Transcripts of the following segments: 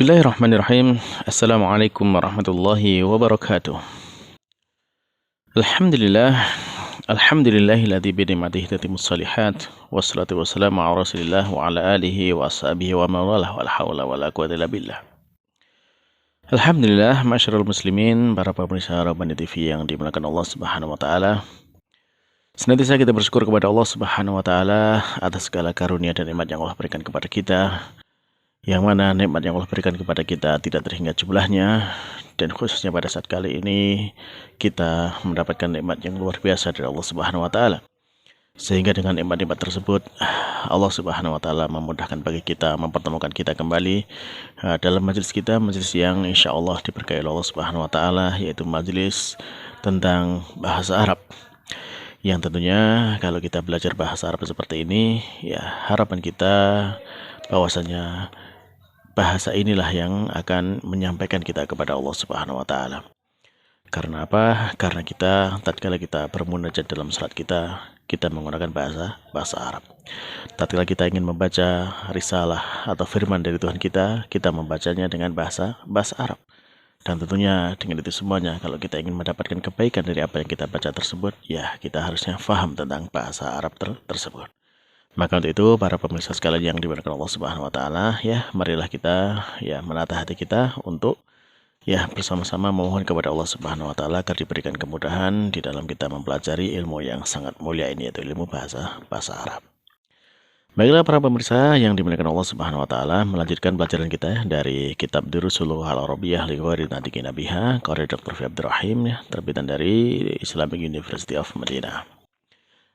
Bismillahirrahmanirrahim. Assalamualaikum warahmatullahi wabarakatuh. Alhamdulillah. Alhamdulillahilladzi bi ni'matihi tatimmus shalihat. Wassalatu wassalamu ala Rasulillah wa ala alihi wa ashabihi wa mawalah wala haula wala quwwata illa billah. Alhamdulillah, masyarul muslimin, para pemirsa Rabbani TV yang dimuliakan Allah Subhanahu wa taala. Senantiasa kita bersyukur kepada Allah Subhanahu wa taala atas segala karunia dan nikmat yang Allah berikan kepada kita. Yang mana nikmat yang Allah berikan kepada kita tidak terhingga jumlahnya, dan khususnya pada saat kali ini kita mendapatkan nikmat yang luar biasa dari Allah Subhanahu wa taala. Sehingga dengan nikmat-nikmat tersebut Allah Subhanahu wa taala memudahkan bagi kita, mempertemukan kita kembali dalam majelis kita, majelis yang insya Allah diberkahi oleh Allah Subhanahu wa taala, yaitu majelis tentang bahasa Arab. Yang tentunya kalau kita belajar bahasa Arab seperti ini, ya harapan kita bahwasanya bahasa inilah yang akan menyampaikan kita kepada Allah Subhanahu wa taala. Karena apa? Karena kita tatkala kita bermunajat dalam salat kita menggunakan bahasa Arab. Tatkala kita ingin membaca risalah atau firman dari Tuhan kita membacanya dengan bahasa Arab. Dan tentunya dengan itu semuanya, kalau kita ingin mendapatkan kebaikan dari apa yang kita baca tersebut, ya kita harusnya faham tentang bahasa Arab tersebut. Maka untuk itu para pemirsa sekalian yang dimuliakan Allah Subhanahu wa taala, ya marilah kita ya menata hati kita untuk ya bersama-sama memohon kepada Allah Subhanahu wa taala agar diberikan kemudahan di dalam kita mempelajari ilmu yang sangat mulia ini, yaitu ilmu bahasa Arab. Baiklah para pemirsa yang dimuliakan Allah Subhanahu wa taala, melanjutkan pelajaran kita dari kitab Durusul Al-Arabiyyah li ghairi natiqin biha karya Dr. Fi Abdurrahim, ya, terbitan dari Islamic University of Madinah.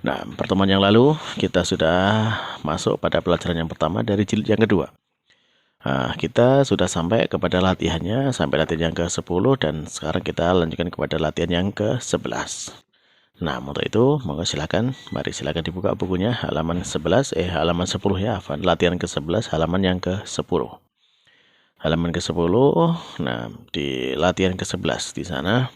Nah, pertemuan yang lalu kita sudah masuk pada pelajaran yang pertama dari jilid yang kedua. Nah, kita sudah sampai kepada latihannya, sampai latihan yang ke-10, dan sekarang kita lanjutkan kepada latihan yang ke-11. Nah, untuk itu, monggo silakan, mari silakan dibuka bukunya halaman 10 ya, latihan ke-11 halaman yang ke-10. Halaman ke-10, nah di latihan ke-11 di sana.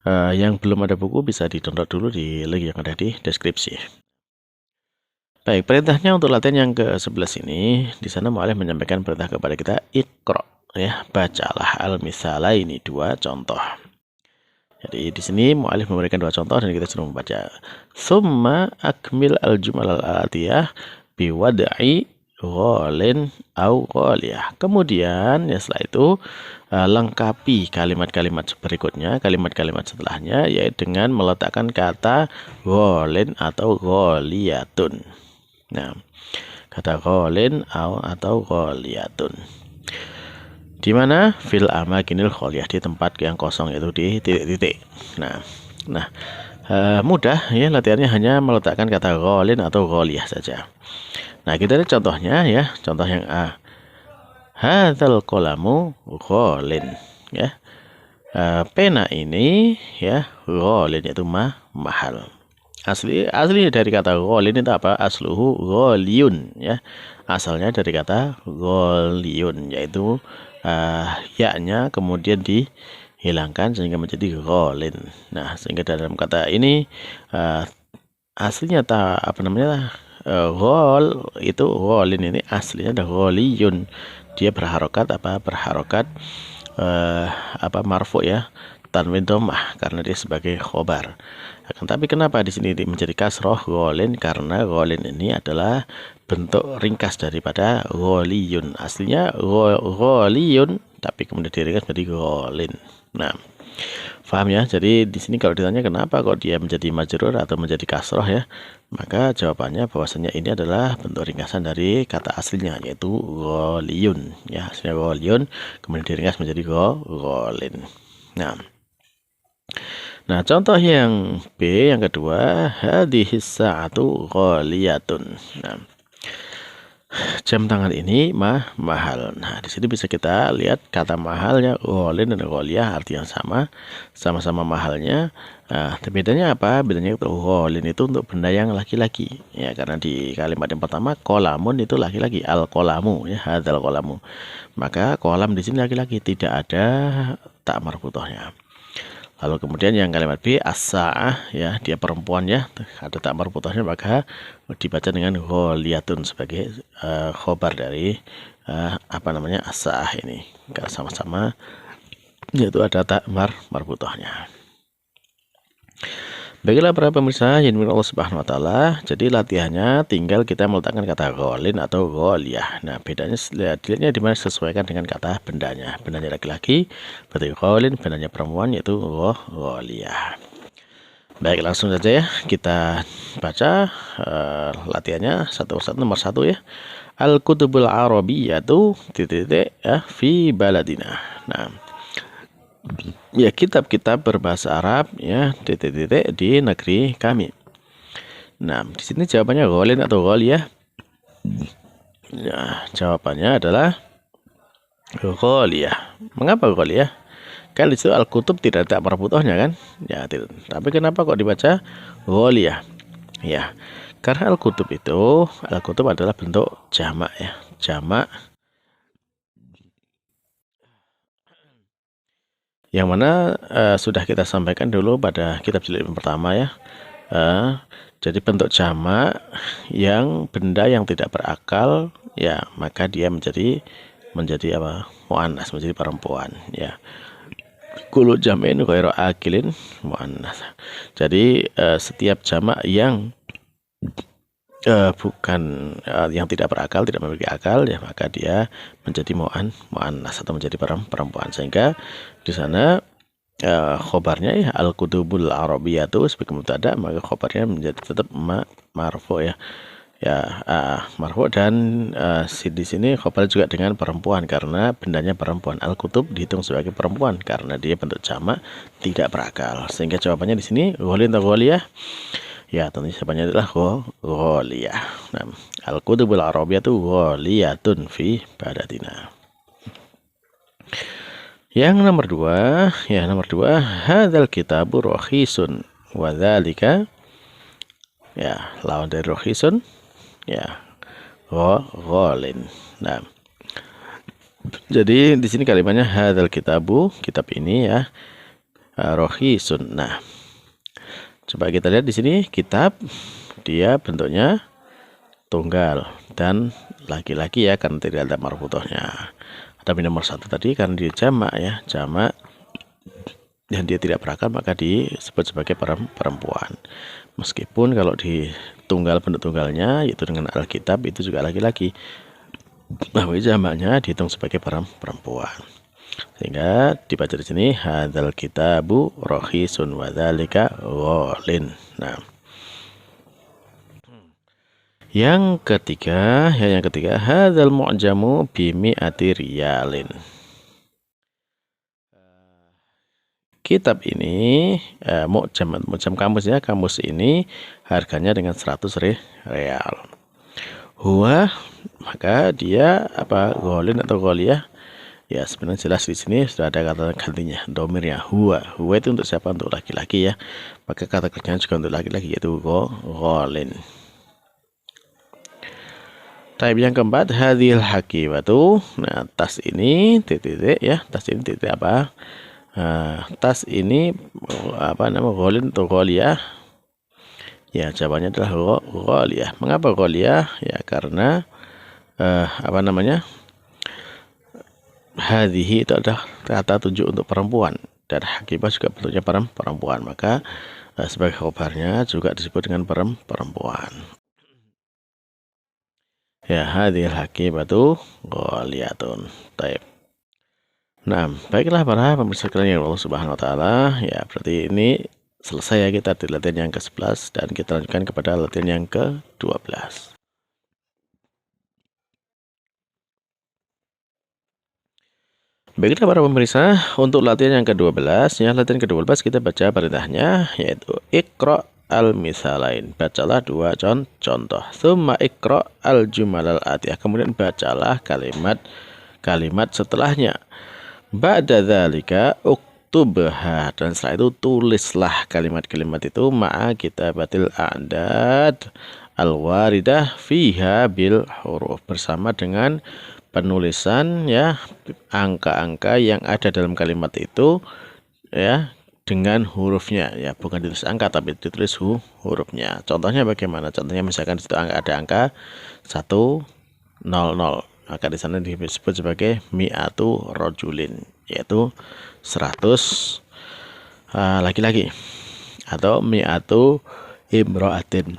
Yang belum ada buku bisa di-download dulu di link yang ada di deskripsi. Baik, perintahnya untuk latihan yang ke-11 ini, di sana mu'alif menyampaikan perintah kepada kita, Iqra, ya, bacalah al-misalaini, 2 contoh. Jadi di sini mu'alif memberikan 2 contoh dan kita suruh membaca. Summa akmil al-jumal al-atiyah biwad'i ghalin au ghaliyah. Kemudian ya setelah itu lengkapi kalimat-kalimat berikutnya, kalimat-kalimat setelahnya, yaitu dengan meletakkan kata ghalin atau ghaliyatun. Nah, kata ghalin atau ghaliyatun. Di mana? Fil amakinil khaliyah, di tempat yang kosong, itu di titik-titik. Nah, mudah ya, latihannya hanya meletakkan kata ghalin atau ghaliyah saja. Nah, kita lihat contohnya ya. Contoh yang A. Hadzal qalamu ghalin, ya. Pena ini ya ghalin, yaitu mahal. Asli dari kata ghalin itu apa? Asluhu ghaliyun, ya. Asalnya dari kata ghaliyun, yaitu ya-nya kemudian dihilangkan sehingga menjadi ghalin. Nah, sehingga dalam kata ini aslinya ghal itu ghalin ini aslinya ada ghaliyun. Dia berharokat marfu, ya, tanwin dhammah karena dia sebagai khobar. Tapi kenapa di sini menjadi kasroh ghalin? Karena ghalin ini adalah bentuk ringkas daripada ghaliyun. Aslinya ghaliyun, tapi kemudian diringkas menjadi ghalin. Nah, paham ya? Jadi di sini kalau ditanya kenapa kok dia menjadi majrur atau menjadi kasroh, ya, maka jawabannya bahwasanya ini adalah bentuk ringkasan dari kata aslinya, yaitu ghaliyun, ya, aslinya ghaliyun kemudian diringkas menjadi ghalin. Nah, contoh yang B, yang kedua, hadhis sa'atu ghaliyatun. Nah, jam tangan ini mahal. Nah, di sini bisa kita lihat kata mahalnya ghalin dan ghaliyah arti yang sama-sama mahalnya. Nah, bedanya apa? Bedanya itu ghalin itu untuk benda yang laki-laki, ya, karena di kalimat yang pertama qalamun itu laki-laki, al-qalamu, ya, hadzal qalamu. Maka qalam di sini laki-laki, tidak ada tak marbutohnya. Lalu kemudian yang kalimat B as-sa'ah, ya, dia perempuan, ya, ada tak marbutohnya, maka dibaca dengan gholiyatun sebagai khobar dari as-sa'ah ini. Karena sama-sama yaitu ada tak marbutohnya. Baiklah para pemirsa yang dimiliki Allah Subhanahu wa taala, jadi latihannya tinggal kita meletakkan kata gholin atau gholiyah. Nah, bedanya dilihatnya di mana sesuaikan dengan kata bendanya. Bendanya laki-laki berarti gholin, bendanya perempuan yaitu gholiyah. Baik, langsung saja ya kita baca latihannya satu persatu. Nomor 1 ya. Al-kutubul arabiyyatu ya fi baladina. Nah, ya, kitab-kitab berbahasa Arab, ya, di negeri kami. Nah, di sini jawabannya gholin atau gholiyah. Ya, jawabannya adalah gholiyah. Mengapa gholiyah? Kan di situ al-kutub tidak ada marbutohnya kan? Ya, tidak. Tapi kenapa kok dibaca gholiyah? Ya, karena al-kutub adalah bentuk jamak, ya. Jamak yang mana sudah kita sampaikan dulu pada kitab jilid pertama, ya. Jadi bentuk jamak yang benda yang tidak berakal, ya, maka dia menjadi apa? Muannas, menjadi perempuan, ya. Kullu jam'in ghairu akilin muannas. Jadi setiap jamak yang bukan yang tidak berakal, tidak memiliki akal, ya, maka dia menjadi muannas atau menjadi perempuan. Sehingga di sana khobarnya, ya, al-kutubul arabiyyatu sebagai mubtada, maka khobarnya menjadi tetap marfu, ya. Ya, marfu, dan di sini khobar juga dengan perempuan karena bendanya perempuan. Al-kutub dihitung sebagai perempuan karena dia bentuk jamak tidak berakal. Sehingga jawabannya di sini gholin atau gholiyah. Ya, tentunya jawabannya adalah gholiyah. Nah, al-kutubul arabiyyatu gholiyatun fi baladina. Yang nomor 2, hadzal kitabu rakhisun wa dzalika, ya, lawan dari rakhisun, ya, gholin. Nah, jadi di sini kalimatnya hadzal kitabu, kitab ini, ya, rakhisun. Nah, coba kita lihat di sini kitab, dia bentuknya tunggal dan laki-laki, ya, karena tidak ada marbutohnya. Tapi nomor 1 tadi karena dia jamak, ya, jamak dan dia tidak berakal, maka disebut sebagai perempuan. Meskipun kalau di tunggal, bentuk tunggalnya yaitu dengan Alkitab, itu juga laki-laki, nah, jamaknya dihitung sebagai perempuan. Sehingga dibaca di sini hadzal kitabu rakhisun wa dzalika gholin. Nah, yang ketiga hadzal mu'jamu bi mi'ati riyalin. Kitab ini mu'jam kamus, ya, kamus ini harganya dengan 100 real. Huwa, maka dia apa, gholin atau gholiyah? Ya, sebenarnya jelas di sini sudah ada kata gantinya, domirnya huwa. Huwa itu untuk siapa? Untuk laki-laki, ya. Maka kata kerjanya juga untuk laki-laki, yaitu gholin. Type yang keempat, hadhil hakimatu. Nah, tas ini ya, tas ini apa? Tas ini apa nama, gholin atau gholiyah? Ya, jawabannya adalah gholiyah. Mengapa gholiyah? Ya, karena apa namanya? Hadhihi itu adalah kata tunjuk untuk perempuan dan hakimah juga bentuknya perempuan, maka sebagai khobarnya juga disebut dengan perempuan. Ya, hadhil hakimatu gholiyatun. Taib. Nah, baiklah para pemirsa sekalian yang Allah Subhanahu wa taala, ya, berarti ini selesai, ya, kita di latihan yang ke-11 dan kita lanjutkan kepada latihan yang ke-12. Baiklah para pemirsa, untuk latihan yang ke-12, ya, latihan ke-12 kita baca perintahnya, yaitu iqra al-misalain. Bacalah 2 contoh. Tsumma iqra al-jumalal atiyah. Kemudian bacalah kalimat setelahnya. Ba'da dzalika uktubha, dan setelah itu tulislah kalimat-kalimat itu ma'a kitabatil a'dad al-waridah fiha bil huruf, bersama dengan penulisan, ya, angka-angka yang ada dalam kalimat itu, ya, dengan hurufnya, ya bukan ditulis angka tapi ditulis hurufnya. Contohnya bagaimana? Contohnya misalkan di situ ada angka 100, maka di sana disebut sebagai mi'atu rojulin, yaitu 100 laki-laki, atau mi'atu imro'atin,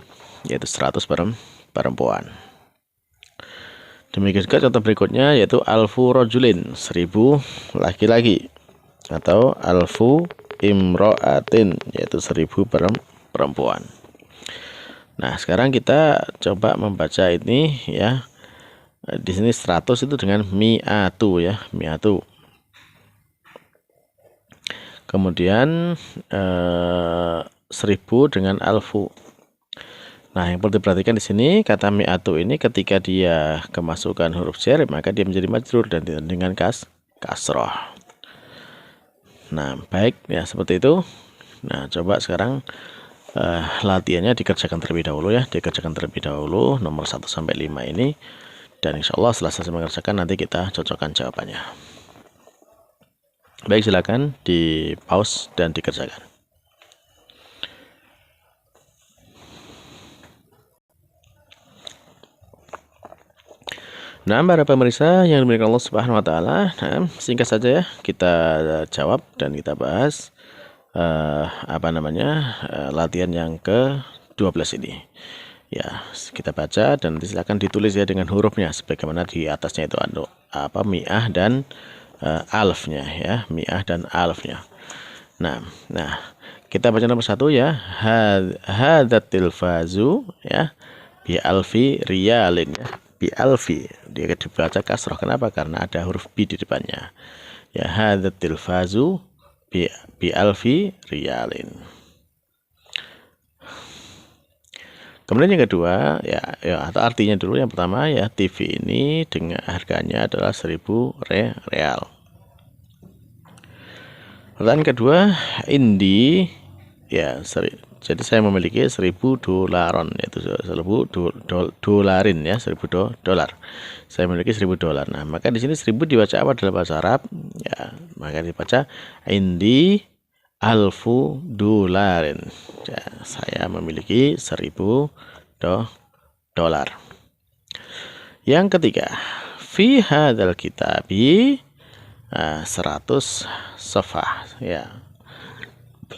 yaitu 100 perempuan. Demikian juga contoh berikutnya yaitu alfu rojulin, 1000 laki-laki, atau alfu imro'atin, yaitu 1000 perempuan. Nah, sekarang kita coba membaca ini ya. Di sini 100 itu dengan mi'atu ya, mi'atu. Kemudian 1000 dengan alfu. Nah, yang perlu diperhatikan di sini kata mi'atu ini ketika dia kemasukan huruf jar maka dia menjadi majrur dan dengan kasroh. Nah, baik ya, seperti itu. Nah, coba sekarang latihannya dikerjakan terlebih dahulu ya, dikerjakan terlebih dahulu nomor 1 sampai 5 ini, dan insya Allah setelah selesai mengerjakan nanti kita cocokkan jawabannya. Baik, silakan di pause dan dikerjakan. Nah, para pemirsa yang dimuliakan Allah Subhanahu wa taala, nah, singkat saja ya kita jawab dan kita bahas latihan yang ke-12 ini. Ya, kita baca dan nanti silakan ditulis ya dengan hurufnya sebagaimana di atasnya itu mi'ah dan alfnya ya, mi'ah dan alfnya. Nah, kita baca nomor 1 ya. Hadzat tilfazu ya bi alfi riyalin ya. Bi alfi, dia dibaca kasroh. Kenapa? Karena ada huruf bi di depannya. Ya, hadzat tilfazu bi alfi riyalin. Kemudian yang kedua ya atau artinya dulu, yang pertama ya, TV ini dengan harganya adalah 1000 real. Pertanyaan kedua, Indi ya, jadi saya memiliki 1000 dolaron, yaitu 1000 dolarin ya, 1000 dolar. Saya memiliki 1000 dolar. Nah, maka di sini 1000 dibaca apa dalam bahasa Arab? Ya, maka dibaca Indi alfu dolarin. Ya, saya memiliki 1000 dolar. Yang ketiga, fi hadzal kitabi 100 safhah ya.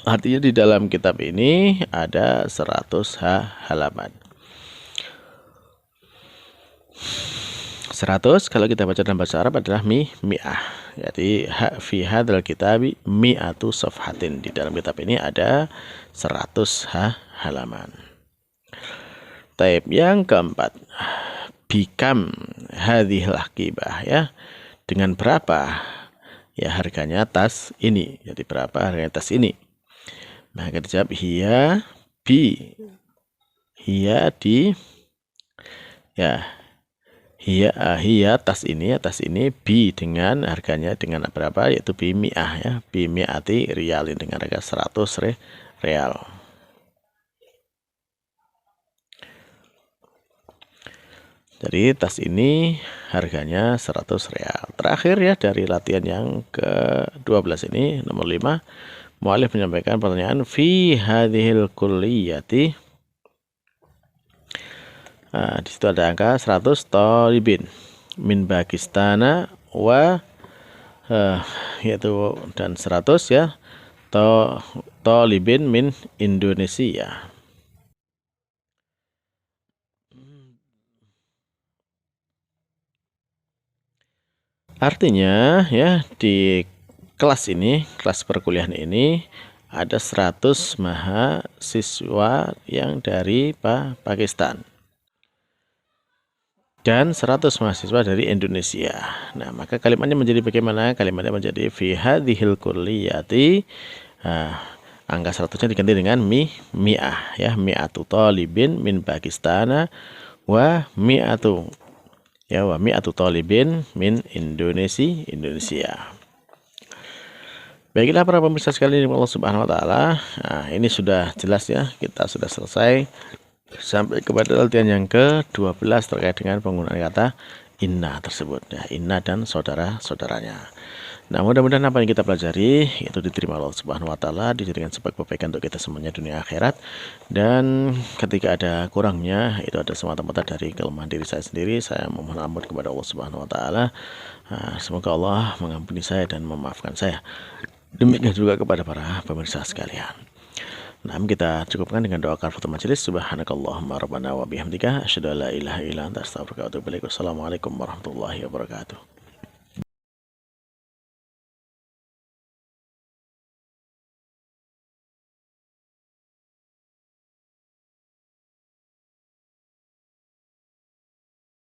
Artinya di dalam kitab ini ada 100 halaman. 100 kalau kita baca dalam bahasa Arab adalah mi'ah. Jadi fi hadzal kitabi mi'atu safhatin. Di dalam kitab ini ada 100 halaman. Taib yang keempat, bikam hadhil akibah ya. Dengan berapa ya harganya tas ini? Jadi berapa harganya tas ini? Maka dijawab hiya di ya, hiya tas ini bi dengan harganya dengan berapa, yaitu bi mi'ah ya, bi mi'ati riyalin, dengan harga 100 real. Jadi tas ini harganya 100 real. Terakhir ya dari latihan yang ke-12 ini, nomor 5, mu'alif menyampaikan pertanyaan fi hadhil kulliyati. Di situ ada angka 100 talibin min Pakistana wa yaitu dan 100 ya talibin min Indonesia. Artinya ya, di kelas ini, kelas perkuliahan ini ada 100 mahasiswa yang dari Pakistan dan 100 mahasiswa dari Indonesia. Nah, maka kalimatnya menjadi bagaimana? Kalimatnya menjadi fi hadhil kulliyati. Angka 100-nya diganti dengan mi'ah ya, mi'atu talibin min Pakistana wa mi'atu talibin min Indonesia. Baiklah para pemirsa sekalian Allah Subhanahu wa taala. Nah, ini sudah jelas ya, kita sudah selesai sampai kepada latihan yang ke-12 terkait dengan penggunaan kata inna tersebut ya, inna dan saudara-saudaranya. Nah, mudah-mudahan apa yang kita pelajari itu diterima Allah Subhanahu wa taala, dijadikan sebab kebaikan untuk kita semuanya dunia akhirat. Dan ketika ada kurangnya, itu ada semata-mata dari kelemahan diri saya sendiri. Saya memohon ampun kepada Allah Subhanahu wa taala. Semoga Allah mengampuni saya dan memaafkan saya. Demikian juga kepada para pemirsa sekalian. Nah, kita cukupkan dengan doa kafatul majelis. Subhanakallahumma rabbana wa bihamdika asyhadu an la ilaha illa anta astaghfiruka wa atubu ilaik. Wassalamualaikum warahmatullahi wabarakatuh.